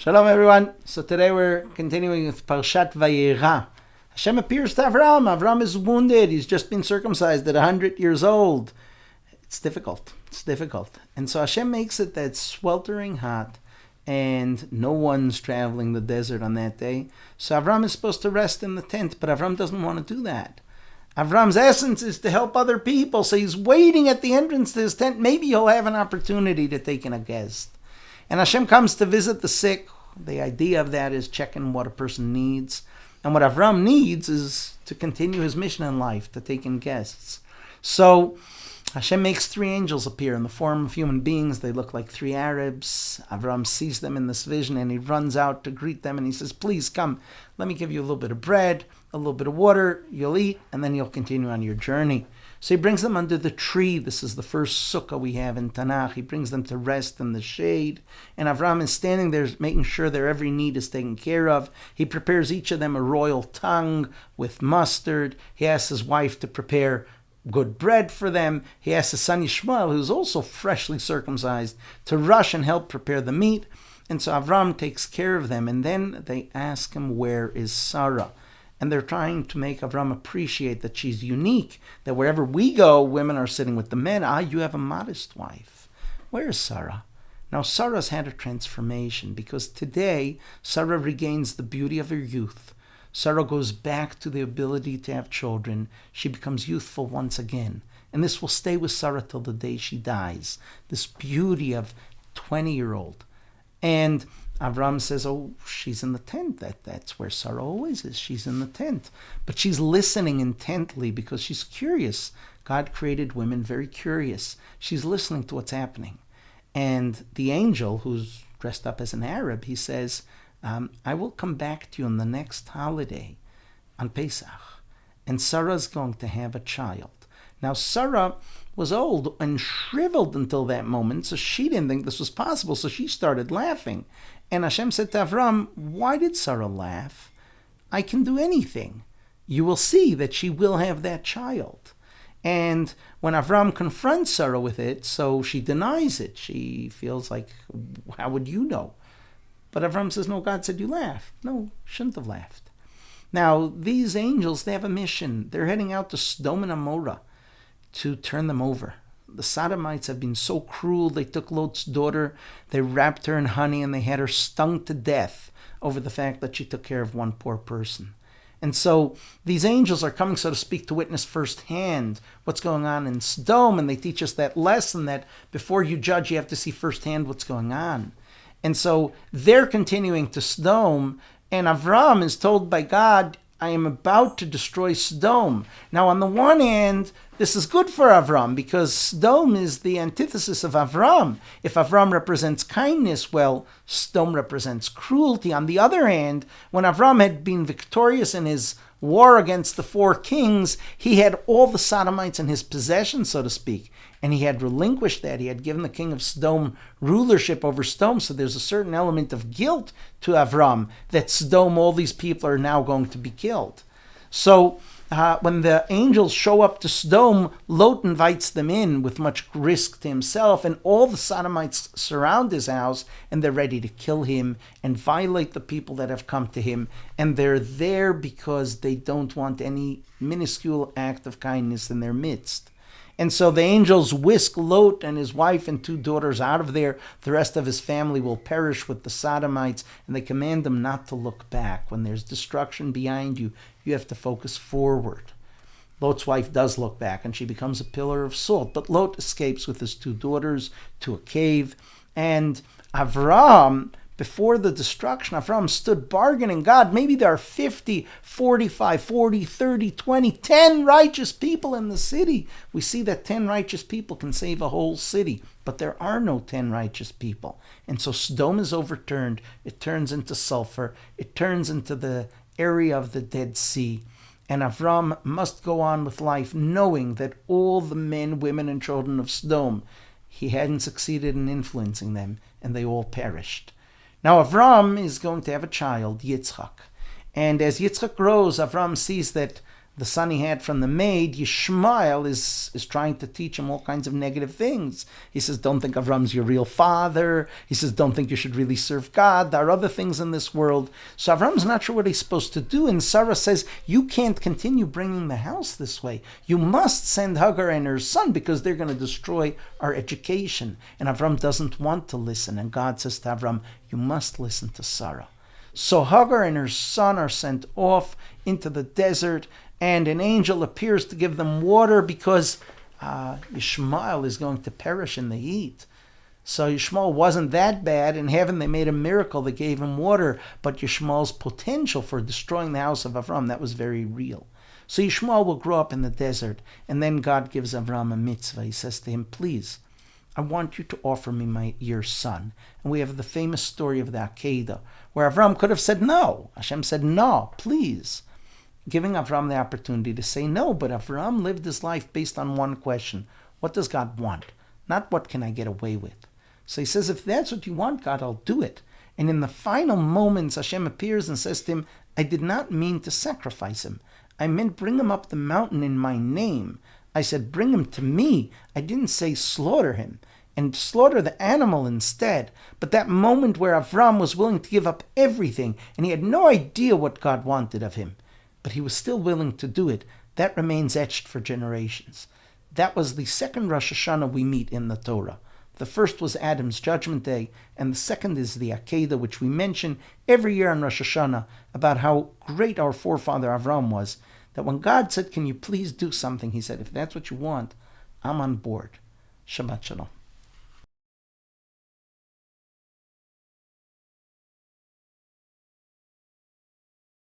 Shalom everyone. So today we're continuing with Parshat Vayeira. Hashem appears to Avram. Avram is wounded. He's just been circumcised at 100 years old. It's difficult. And so Hashem makes it that it's sweltering hot and no one's traveling the desert on that day. So Avram is supposed to rest in the tent, but Avram doesn't want to do that. Avram's essence is to help other people. So he's waiting at the entrance to his tent. Maybe he'll have an opportunity to take in a guest. And Hashem comes to visit the sick. The idea of that is checking what a person needs. And what Avram needs is to continue his mission in life, to take in guests. So Hashem makes three angels appear in the form of human beings. They look like three Arabs. Avram sees them in this vision and he runs out to greet them and he says, please come, let me give you a little bit of bread, a little bit of water, you'll eat, and then you'll continue on your journey. So he brings them under the tree. This is the first sukkah we have in Tanakh. He brings them to rest in the shade. And Avram is standing there making sure their every need is taken care of. He prepares each of them a royal tongue with mustard. He asks his wife to prepare good bread for them. He asks his son Yishmael, who's also freshly circumcised, to rush and help prepare the meat. And so Avram takes care of them. And then they ask him, where is Sarah? And they're trying to make Avram appreciate that she's unique, that wherever we go, women are sitting with the men. You have a modest wife. Where is Sarah? Now, Sarah's had a transformation because today, Sarah regains the beauty of her youth. Sarah goes back to the ability to have children. She becomes youthful once again. And this will stay with Sarah till the day she dies. This beauty of 20-year-old. And Avram says, she's in the tent. That's where Sarah always is. She's in the tent. But she's listening intently because she's curious. God created women very curious. She's listening to what's happening. And the angel, who's dressed up as an Arab, he says, I will come back to you on the next holiday, on Pesach. And Sarah's going to have a child. Now, Sarah was old and shriveled until that moment, so she didn't think this was possible, so she started laughing. And Hashem said to Avram, why did Sarah laugh? I can do anything. You will see that she will have that child. And when Avram confronts Sarah with it, so she denies it. She feels like, how would you know? But Avram says, no, God said you laughed. No, shouldn't have laughed. Now, these angels, they have a mission. They're heading out to Sodom and Amorah to turn them over. The Sodomites have been so cruel. They took Lot's daughter, they wrapped her in honey, and they had her stung to death over the fact that she took care of one poor person. And so these angels are coming, so to speak, to witness firsthand what's going on in Sodom, and they teach us that lesson that before you judge, you have to see firsthand what's going on. And so they're continuing to Sodom, and Avram is told by God, I am about to destroy Sodom. Now, on the one hand, this is good for Avram because Sodom is the antithesis of Avram. If Avram represents kindness, well, Sodom represents cruelty. On the other hand, when Avram had been victorious in his war against the four kings, he had all the Sodomites in his possession, so to speak. And he had relinquished that. He had given the king of Sodom rulership over Sodom. So there's a certain element of guilt to Avram that Sodom, all these people are now going to be killed. So when the angels show up to Sodom, Lot invites them in with much risk to himself. And all the Sodomites surround his house and they're ready to kill him and violate the people that have come to him. And they're there because they don't want any minuscule act of kindness in their midst. And so the angels whisk Lot and his wife and two daughters out of there. The rest of his family will perish with the Sodomites, and they command them not to look back. When there's destruction behind you, you have to focus forward. Lot's wife does look back, and she becomes a pillar of salt. But Lot escapes with his two daughters to a cave. And Avram, before the destruction, Avram stood bargaining. God, maybe there are 50, 45, 40, 30, 20, 10 righteous people in the city. We see that 10 righteous people can save a whole city, but there are no 10 righteous people. And so Sodom is overturned. It turns into sulfur. It turns into the area of the Dead Sea. And Avram must go on with life knowing that all the men, women, and children of Sodom, he hadn't succeeded in influencing them, and they all perished. Now Avram is going to have a child, Yitzchak. And as Yitzchak grows, Avram sees that the son he had from the maid, Yishmael is trying to teach him all kinds of negative things. He says, don't think Avram's your real father. He says, don't think you should really serve God. There are other things in this world. So Avram's not sure what he's supposed to do. And Sarah says, you can't continue bringing the house this way. You must send Hagar and her son because they're going to destroy our education. And Avram doesn't want to listen. And God says to Avram, you must listen to Sarah. So Hagar and her son are sent off into the desert, and an angel appears to give them water because Yishmael is going to perish in the heat. So Yishmael wasn't that bad. In heaven they made a miracle that gave him water, but Yishmael's potential for destroying the house of Avram, that was very real. So Yishmael will grow up in the desert, and then God gives Avram a mitzvah. He says to him, please, I want you to offer me your son. And we have the famous story of the Akedah, where Avram could have said no. Hashem said, no, please. Giving Avram the opportunity to say no, but Avram lived his life based on one question. What does God want? Not what can I get away with? So he says, if that's what you want, God, I'll do it. And in the final moments, Hashem appears and says to him, I did not mean to sacrifice him. I meant bring him up the mountain in my name. I said, bring him to me. I didn't say slaughter him. And slaughter the animal instead. But that moment where Avram was willing to give up everything, and he had no idea what God wanted of him, but he was still willing to do it, that remains etched for generations. That was the second Rosh Hashanah we meet in the Torah. The first was Adam's Judgment Day, and the second is the Akedah, which we mention every year on Rosh Hashanah, about how great our forefather Avram was, that when God said, can you please do something, he said, if that's what you want, I'm on board. Shabbat Shalom.